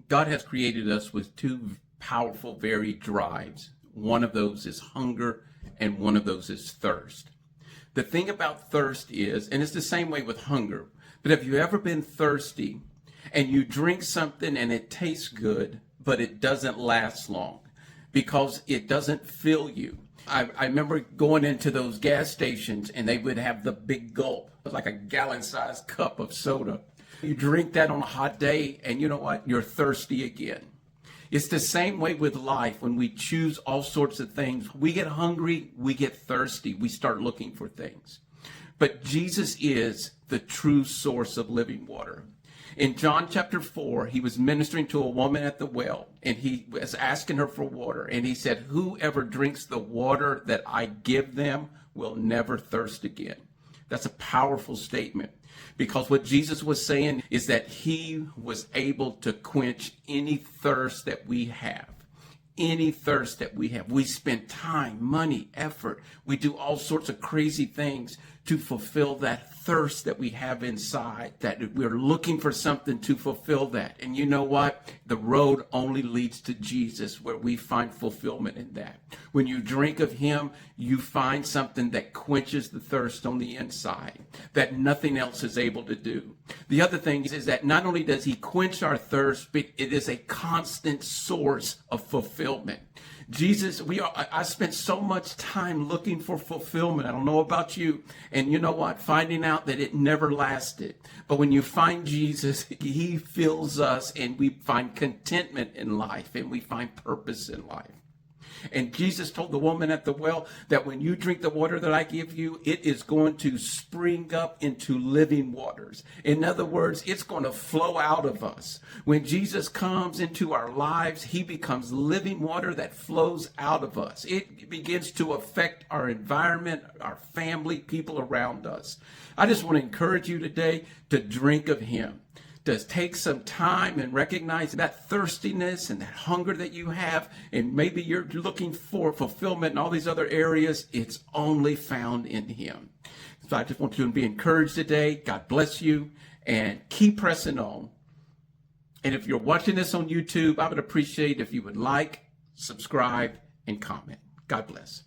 God has created us with two powerful, varied drives. One of those is hunger, and one of those is thirst. The thing about thirst is, and it's the same way with hunger, but have you ever been thirsty and you drink something and it tastes good, but it doesn't last long because it doesn't fill you? I remember going into those gas stations and they would have the big gulp, like a gallon-sized cup of soda. You drink that on a hot day and you know what? You're thirsty again. It's the same way with life. When we choose all sorts of things, we get hungry, we get thirsty, we start looking for things. But Jesus is the true source of living water. In John chapter 4, he was ministering to a woman at the well, and he was asking her for water. And he said, whoever drinks the water that I give them will never thirst again. That's a powerful statement, because what Jesus was saying is that he was able to quench any thirst that we have. Any thirst that we have. We spend time, money, effort. We do all sorts of crazy things to fulfill that thirst that we have inside, that we're looking for something to fulfill that. And you know what? The road only leads to Jesus, where we find fulfillment in that. When you drink of him, you find something that quenches the thirst on the inside that nothing else is able to do. The other thing is that not only does he quench our thirst, but it is a constant source of fulfillment. Jesus, I spent so much time looking for fulfillment. I don't know about you. And you know what? Finding out that it never lasted. But when you find Jesus, he fills us and we find contentment in life and we find purpose in life. And Jesus told the woman at the well that when you drink the water that I give you, it is going to spring up into living waters. In other words, it's going to flow out of us. When Jesus comes into our lives, he becomes living water that flows out of us. It begins to affect our environment, our family, people around us. I just want to encourage you today to drink of him. To take some time and recognize that thirstiness and that hunger that you have, and maybe you're looking for fulfillment in all these other areas. It's only found in him. So I just want you to be encouraged today. God bless you, and keep pressing on. And if you're watching this on YouTube, I would appreciate if you would like, subscribe, and comment. God bless.